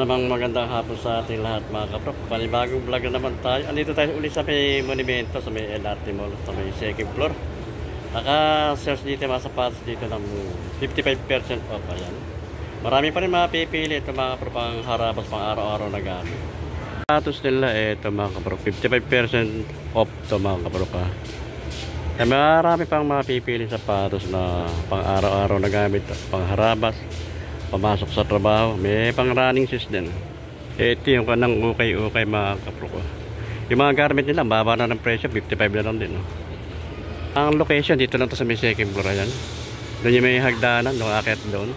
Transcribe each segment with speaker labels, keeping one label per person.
Speaker 1: Namang magandang hapon sa ating lahat mga kaprok. Panibagong vlog na naman tayo. Andito tayo uli sa may monumento, sa may LRT Mall, sa may second floor. Naka-search dito mga sapatos dito ng 55% off. Ayan. Marami pa rin mapipili ito mga kaprok, pang harabas, pang araw-araw na gamit. Sapatos nila ito mga kaprok, 55% off ito mga kaprok. Kaya marami pang mapipili sapatos na pang araw-araw na gamit, pang harabas, pamasok sa trabaho, may pang running shoes din. Ito yung kanang ukay-ukay mga kapro ko. Yung mga garment nila baba na ng presyo, 55 na lang din. Ang location dito lang to sa may second floor. Ayan, doon yung may hagdanan, doon akit doon.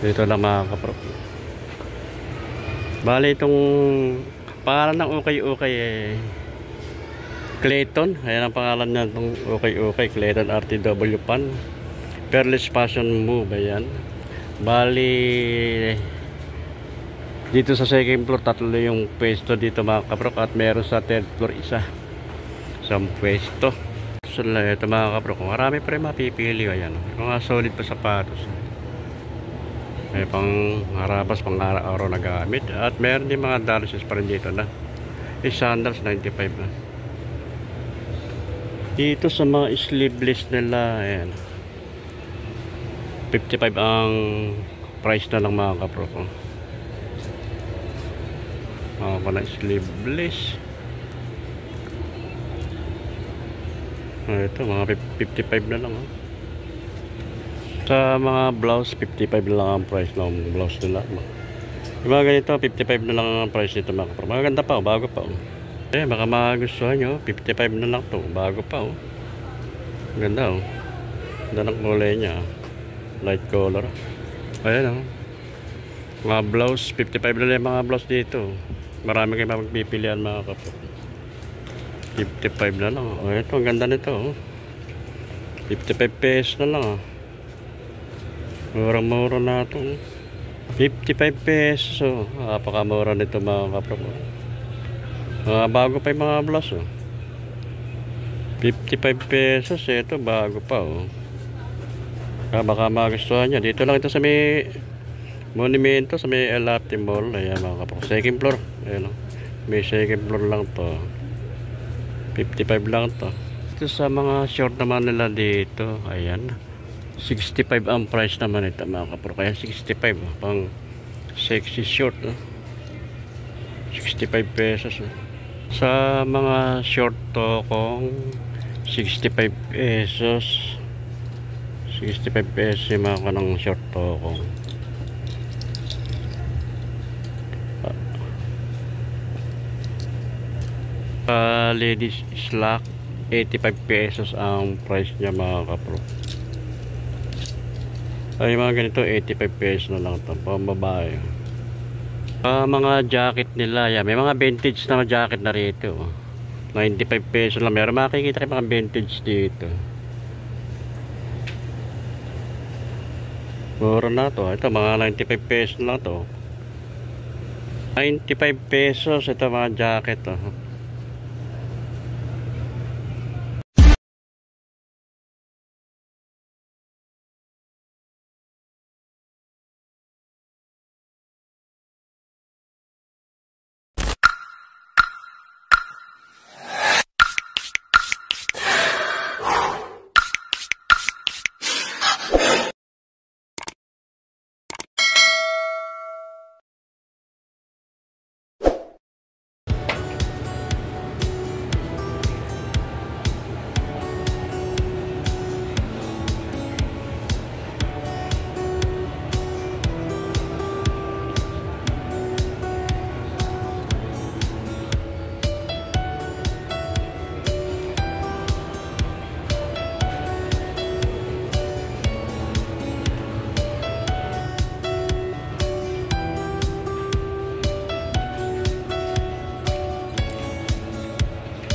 Speaker 1: Dito lang mga kapro. Bali itong pangalan ng ukay-ukay Clayton. Ayan ang pangalan niya, itong ukay-ukay Clayton RTW Pan Peerless Fashion Move. Ayan, bali dito sa second floor tatlo yung pwesto dito mga kaprok, at meron sa third floor isang pwesto. So ito mga kaprok, marami pa rin mapipili. Ayan, mga solid pa sapatos, may pang harabas, pang araw-araw na gamit, at meron din mga dalasis pa rin dito na sandals 95 na. Dito sa mga sleeveless nila, ayan, 55 ang price na lang mga kapro ko. Mga na sleeveless. Ito mga 55 na lang. Sa mga blouse, 55 na lang ang price ng blouse nila. Yung mga ganito, 55 na lang ang price nito mga kapro. Maganda pa, bago pa. Baka magustuhan nyo, 55 na lang to, bago pa. Ganda. Ganda ng kulay niya, light color. Ayan mga blouse, 55 na lang mga blouse dito. Marami kayo mapagpipilian mga kapatid. 55 na lang. Ito ang ganda nito. 55 pesos na lang. Murang-mura na ito. 55 pesos. Napakamura nito mga kapatid. Bago pa yung mga blouse. 55 pesos. Ito bago pa. Baka magustuhan nyo. Dito lang ito sa may monumento, sa may LRT Mall. Ayan mga kapatid, second floor. Ayan, may second floor lang to, 55 lang to. Ito sa mga short naman nila dito, ayan, 65 ang price naman ito mga kapatid. Kaya 65 pang sexy short, 65 pesos. Sa mga short to kung 65 pesos, 65 pesos yung mga kanang short to ko. Ladies slack, 85 pesos ang price niya mga kapro. Ay mga ganito, 85 pesos na lang ito pang babae. Mga jacket nila, yan, may mga vintage na jacket na rito, 95 pesos lang. Meron makikita kayo mga vintage dito. Mura na to. Ito mga 95 pesos lang to. 95 pesos ito mga jacket to.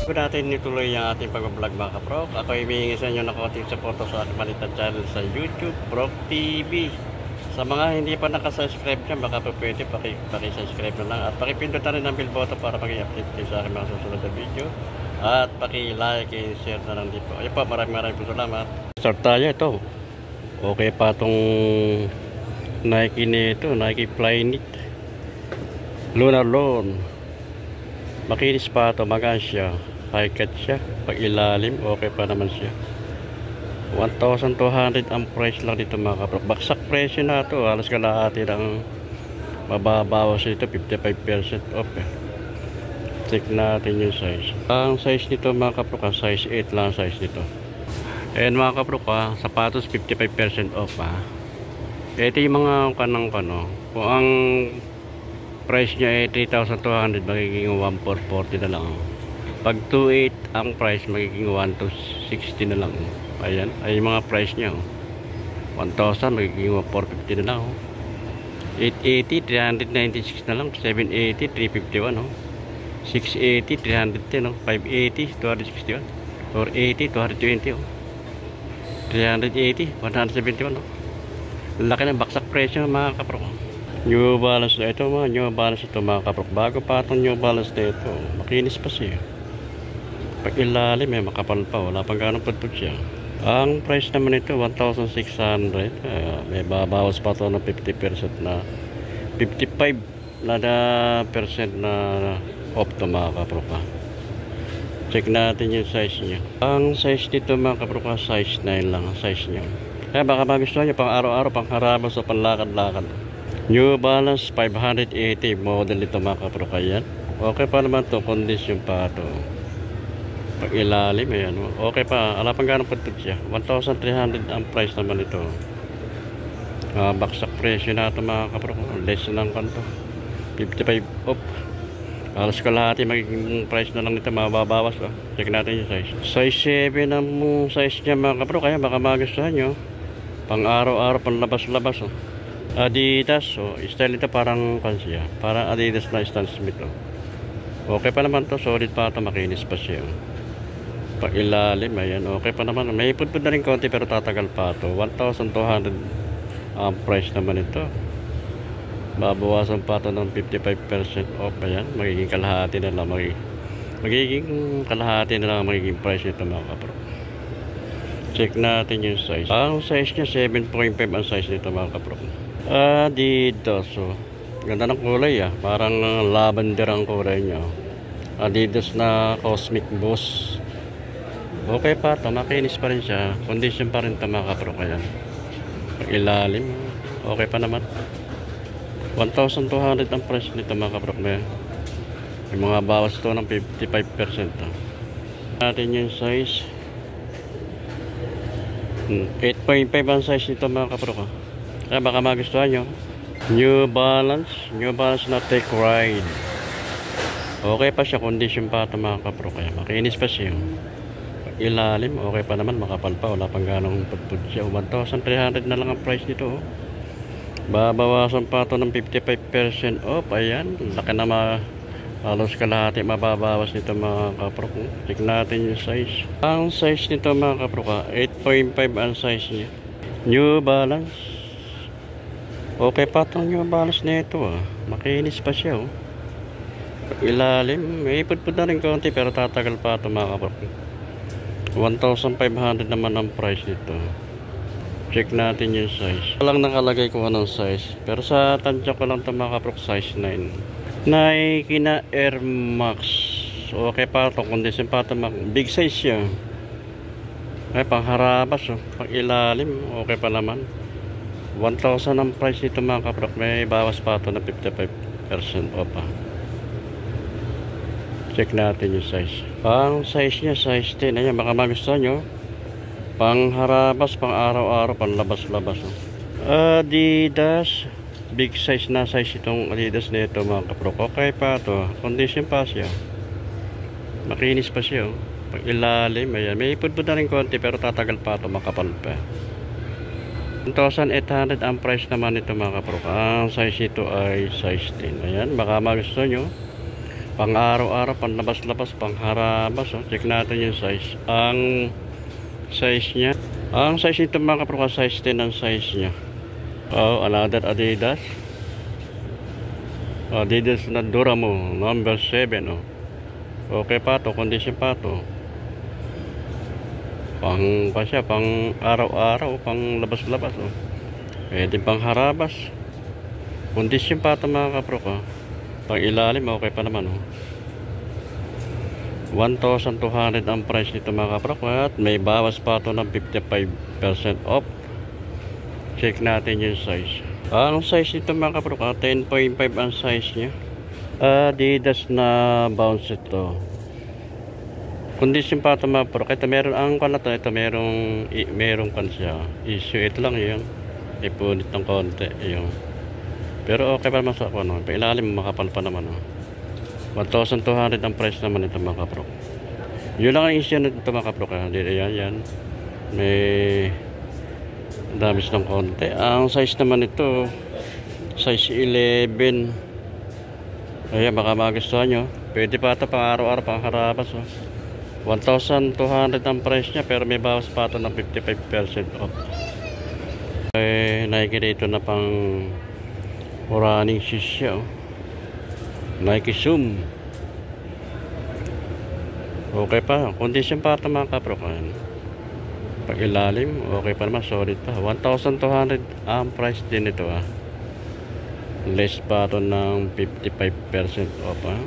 Speaker 1: Bago natin ituloy ang ating pag-vlog mga kaprok, ako ay humihingi sa inyo ng konting supporto sa aking malitan channel sa YouTube, Prok TV. Sa mga hindi pa nakasubscribe dyan, baka po pwede paki-subscribe na lang, at pakipindot na rin ang bell button para mag-i-update kayo sa aking mga susunod na video, at paki-like and share na lang din po. Ayun po, maraming po salamat. Start tayo. Ito okay pa itong Nike nito, Nike Flyknit. Lunar Loan. Makinis pa ito, magaan siya. High cut siya. Pag ilalim, okay pa naman siya. 1,200 ang price lang dito mga kaprok. Baksak presyo na ito. Halos kalahati lang mababawas ito. 55% off eh. Check natin yung size. Ang size nito mga kaprok, size 8 lang size nito. Ayan mga kaprok, sapatos 55% off ha. Ito yung mga kanang-kano. Kung ang price niya ay 3,200, magiging 1,440 na lang. Pag 2,800 ang price, magiging 1,260 na lang. Ayan, ay yung mga price niya. 1,000, magiging 450 na lang. 880, 396 na lang. 780, 351. 680, 310. 580, 261. 480, 220. 380, 171. Laki ng baksak presyo mga kaprok. New Balance na ito mga New Balance ito mga kaprok. Bago pa itong New Balance na ito, makinis pa siya. Pag ilalim makapal pa, wala pang ganong pudpud siya. Ang price naman ito 1,600. May babawas pa ito ng 50% na 55 na percent na off to mga kaprok. Check natin yung size niya. Ang size dito mga kaprok, size 9 lang ang size niya. Kaya baka magustuhan nyo pang araw-araw, pang harabas o pang lakad-lakad. New Balance 580 model ito mga kaprok. Yan okay pa naman to, condition pa to. Pag ilalim ayan, okay pa, ala pang ganong pudpud siya. 1,300 ang price naman ito. Baksak presyo na ito mga kaprok. Less lang kanto, 55 off. Halos kalahati magiging price na lang ito, mababawas. Check natin yung size. Size 7 ang size niya mga kaprok. Kaya baka magustuhan nyo pang araw-araw, pang labas-labas. Adidas, style ito parang siya, parang Adidas na Stan Smith. Okay pa naman to, solid pa ito, makinis pa siya. Pag ilalim, ayan, okay pa naman. May ipudpud na rin konti pero tatagal pa ito. 1,200 ang price naman ito. Babawasan pa ito ng 55% off. Ayan, magiging kalahati na lang. Magiging kalahati na lang magiging price nito mga kaprok. Check natin yung size. Ang size niya 7.5 ang size nito mga kaprok. Adidas, ganda ng kulay parang lavender ang kulay niya. Adidas na Cosmic Boss. Okay pa ito, makinis pa rin siya. Condition pa rin ito mga kaprok. Ayan, pag ilalim okay pa naman. 1,200 ang price nito mga kaprok. May mga bawas to ng 55%. Natin yung size 8.5 ang size nito mga kaprok. Kaya baka magustuhan nyo. New Balance na Tech Ride. Okay pa siya, condition pa ito mga kaprok. Kaya makinis pa siya. Pag ilalim okay pa naman, makapal pa, wala pang ganong pudpud siya. 1,300 na lang ang price nito. Babawasan pa ito ng 55% off. Ayan, laki na halos kalahati mababawas nito mga kaprok. Check natin yung size. Ang size nito mga kaprok, 8.5 ang size niya. New Balance. Okay pa itong New Balance na ito makinis pa siya Pag ilalim, may ipudpud na rin konti pero tatagal pa ito mga kaprok. 1,500 naman ang price nito. Check natin yung size. Walang nakalagay ko anong size. Pero sa tansya ko lang ito mga kaprok, size 9. Nike na Air Max. Okay pa ito, condition pa ito. Big size siya. Ay pang harabas pag ilalim, okay pa naman. 1,000 ang price nito mga kaprok. May bawas pa ito na 55% off Check natin yung size. Ang size niya, size 10. Ayan, baka magustuhan nyo. Pang harabas, pang araw-araw, pang labas-labas. Adidas. Big size na size itong Adidas na ito mga kaprok. Okay pa ito. Condition pa siya. Makinis pa siya. Pag ilalim, ayan. May ipudpud na rin konti pero tatagal pa ito, makapal pa. 1,800 ang price naman ito mga kaprok. Ang size ito ay size 10. Ayan, baka magustuhan nyo. Pang araw-araw, pang labas-labas, pang harabas. Check natin yung size. Ang size niya. Ang size nito mga kaprok, size 10 ang size niya. Another Adidas. Adidas na Duramo, number 7. Okay pa to, condition pa to. Pang araw-araw, pang labas-labas. Pwede pang harabas. Condition pa to mga kaprok. Pang ilalim, okay pa naman, oh. 1,200 ang price nito mga kaprok, at may bawas pa ito ng 55% off. Check natin yung size. Ang size nito mga kaprok, 10.5 ang size nya. Adidas na bounce ito. Condition pa ito mga kaprok. Ito meron ang kanat, ito merong kan siya. Issue ito lang yung ipunit ng konti yung. Pero okay pa naman sa ako, no? Pailalim makapal pa naman, no? 1,200 ang price naman ito mga kaprok. Yun lang ang issue nito mga kaprok, ha? Yan. May damis ng konti. Ang size naman ito, size 11. Ayan, baka magustuhan nyo. Pwede pa ito pang araw-araw, pang harabas, oh. 1,200 ang price nya, pero may bawas pa ito ng 55% off. Nike dito na pang running shoes siya, oh. Nike Zoom. Okay pa, condition pa ito mga kaprok. Pag ilalim, okay pa naman, solid pa. 1,200 ang price din ito, ah. Less pa ito ng 55% off, ah.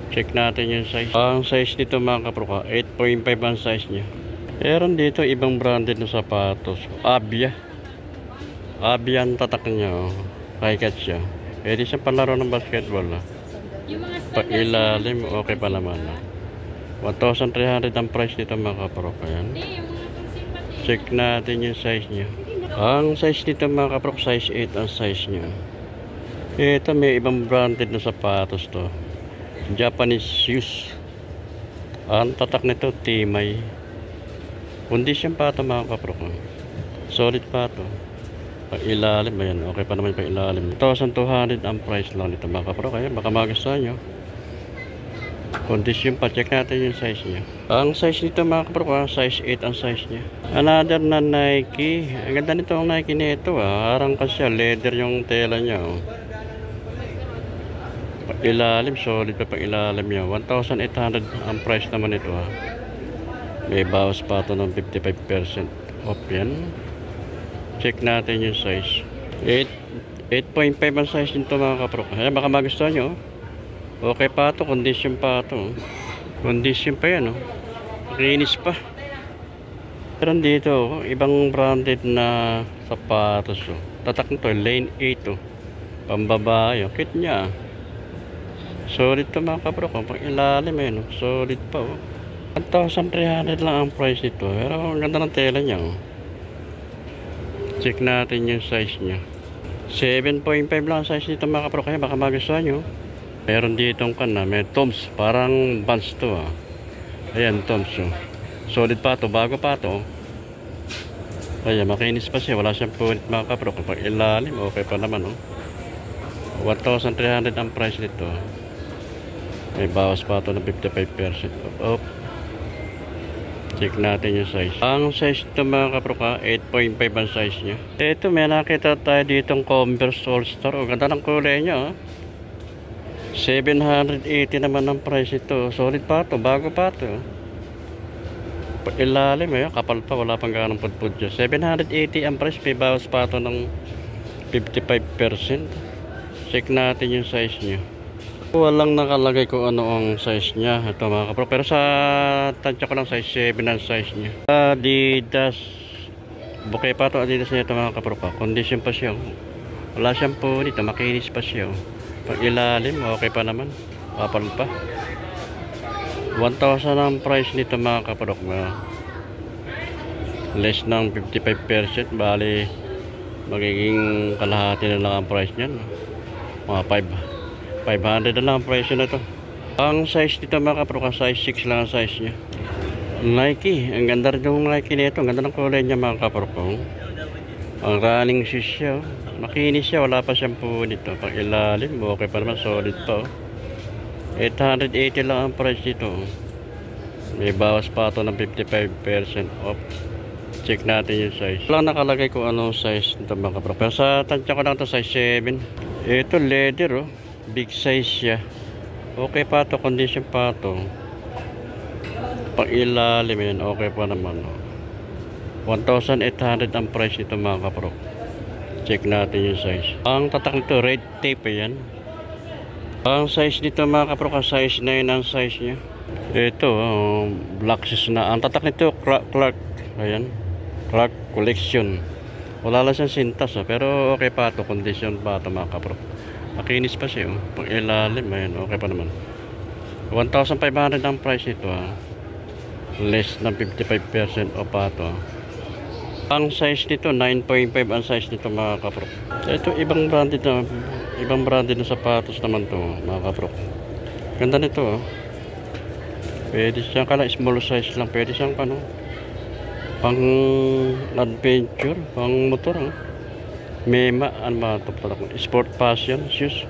Speaker 1: Check natin yung size. Ang size nito mga kaprok, 8.5 ang size nya. Meron dito ibang branded na sapatos. Abia ang tatak nya, oh. High-cut siya. Pwede siyang palaro ng basketball, ah. Pag ilalim, okay pa naman, ah. 1,300 ang price nito mga kaprok. Ayan. Check natin yung size nya. Ang size nito mga kaprok, size 8 ang size nya. Ito may ibang branded na sapatos to. Japanese shoes. Ang tatak nito Timay. Condition pa ito mga kaprok. Solid pa ito. Pag ilalim, ayan, okay pa naman pag ilalim. 1,200 ang price lang nito mga kaprok. Ayan, baka magustuhan nyo. Condition pa, check natin yung size nya. Ang size nito mga kaprok, size 8 ang size nya. Another na Nike. Ang ganda nito ang Nike nito, ah. Harang kasi leather yung tela nya, oh. Pag ilalim, solid pa pag ilalim nya. 1,800 ang price naman ito, ah. May bawas pa ito ng 55% off yan. Check natin yung size. 8.5 ang size nito mga kaprok. Ayan, baka magustuhan nyo, oh. Okay pa ito, condition pa ito. Condition pa yan, oh. Linis pa. Pero dito, oh, ibang branded na sapatos, oh. Tatak nito, Lane 8, oh. Pambabae, oh. Kit nya. Solid to mga kaprok, oh. Pag ilalim, eh, no? Solid pa, oh. 1,300 lang ang price nito. Pero ang ganda ng tela nya, oh. Check natin yung size nya. 7.5 lang ang size nito mga kaprok. Kaya baka magustuhan nyo. Meron ditong kan, may Toms, parang Vans to, ah. Ayan, Toms, oh. Solid pa to, bago pa to. Ayan, makinis pa siya, wala siyang punit mga kaprok. Pag ilalim, okay pa naman, oh. 1,300 ang price nito. May bawas pa to ng 55% off. Check natin yung size. Ang size nito mga kaprok, 8.5 ang size nya. Ito, may nakita tayo ditong Converse All-Star. O, ganda ng kulay nya, oh. 780 naman ang price ito. Solid pa ito, bago pa ito. Pag ilalim, eh, kapal pa, wala pang ganang pudpud dyan. 780 ang price, may bawas pa ito ng 55%. Check natin yung size nya. Walang nakalagay kung ano ang size nya. Ito mga kaprok, pero sa tansya ko lang size 7 ang size nya. Adidas. Bukay pa ito, Adidas nya ito mga kaprok. Condition pa siya. Wala siyang punit, makinis pa siya. Pag ilalim, okay pa naman. Kapal pa. 1,000 ang price nito mga kaprok. Less ng 55%. Bali, magiging kalahati na lang ang price niyan. Mga 500 na lang ang price na ito. Ang size nito mga kaprok, size 6 lang ang size niya. Nike. Ang ganda rin yung Nike nito. Ang ganda ng kulay niya mga kaprok. Ang running shoes siya. Makinis siya, wala pa siyang punit. Pag ilalim, okay pa naman, solid pa, oh. 880 lang ang price dito. May bawas pa ito ng 55% off. Check natin yung size. Walang nakalagay kung anong size nito mga kaprok. Pero sa tansya ko lang ito, size 7. Ito leather, oh. Big size siya. Okay pa ito, condition pa ito. Pag ilalim yan, okay pa naman, oh. 1,800 ang price nito mga kaprok. Check natin yung size. Ang tatak nito, red tape yan. Ang size nito mga kapro, size 9 ang size niya. Ito, black shoes na. Ang tatak nito, Clark. Ayan, Clark Collection. Wala lang siyang sintas, pero okay pa ito. Condition pa ito mga kapro. Makinis pa siya. Pag ilalim, ayan, okay pa naman. 1,500 ang price nito. Less than 55% off pa ito. Ang size nito, 9.5 ang size nito mga kapro. Ito, ibang branded na sapatos naman to mga kapro. Ganda nito. Pwede siyang small size lang. Pwede siyang pang adventure, pang motor. Mema, sport fashion shoes.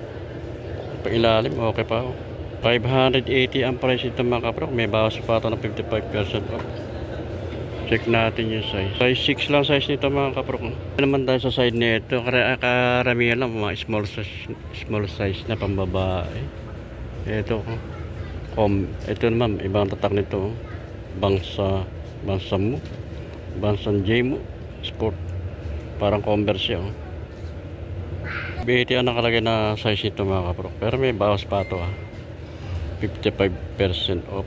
Speaker 1: Pag ilalim, okay pa. 580 ang price ito mga kapro. May bawas pa ito ng 55% off. Check natin yung size. Size 6 lang size nito mga kapro. Ano naman tayo sa side nito? Karamihan lang mga small size na pambabae. Ito naman ibang tatak nito. Bansang J-mo sport. Parang Converse siya. 80 ang nakalagay na size nito mga kapro. Pero may bawas pa ito 55% off.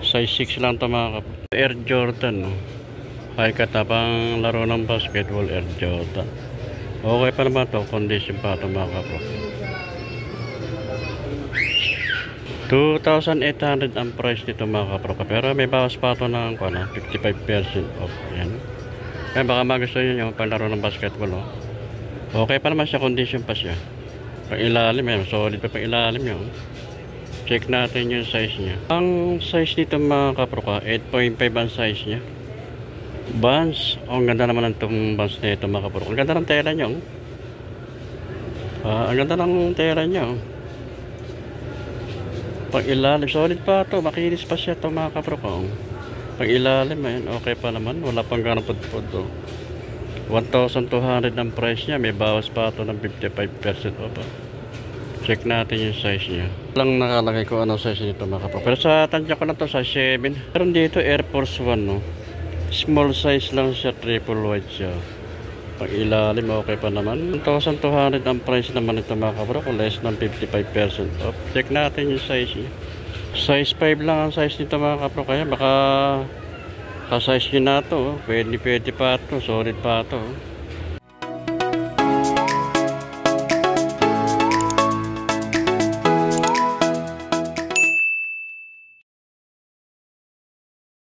Speaker 1: Size 6 lang ito mga kapro. Air Jordan. High cut pang laro ng basketball. Air Jordan. Okay pa naman ito. Condition pa ito mga kapro. 2,800 ang price nito mga kapro. Pero may bawas pa ito ng 55% off. Yan. Kaya baka magustuhan nyo yung panlaro ng basketball. Okay pa naman siya. Condition pa siya. Pang ilalim yan. Solid pa pang ilalim yun. Check natin yung size niya. Ang size nito mga kapro 8.5 ang size niya. Vans. Ang ganda naman ng itong Vans na ito mga kapro. Ang ganda ng tela niya. Ang ganda ng tela niya. Pag ilalim, solid pa ito. Makinis pa siya ito mga kapro ko. Pag ilalim, okay pa naman. Wala pang ganang pudpud. 1,200 ang price niya. May bawas pa ito ng 55% off. Check natin yung size niya. Lang nakalagay ko anong size nito mga kapro. Pero sa tansya ko na to size 7. Pero dito Air Force 1 Small size lang siya, triple white siya. Pag ilalim, okay pa naman. 1,200 ang price naman ito mga kapro. Less than 55% off. Check natin yung size niya. Size 5 lang ang size nito mga kapro. Kaya baka ka-size nyo na ito. Pwede pa ito. Solid pa ito.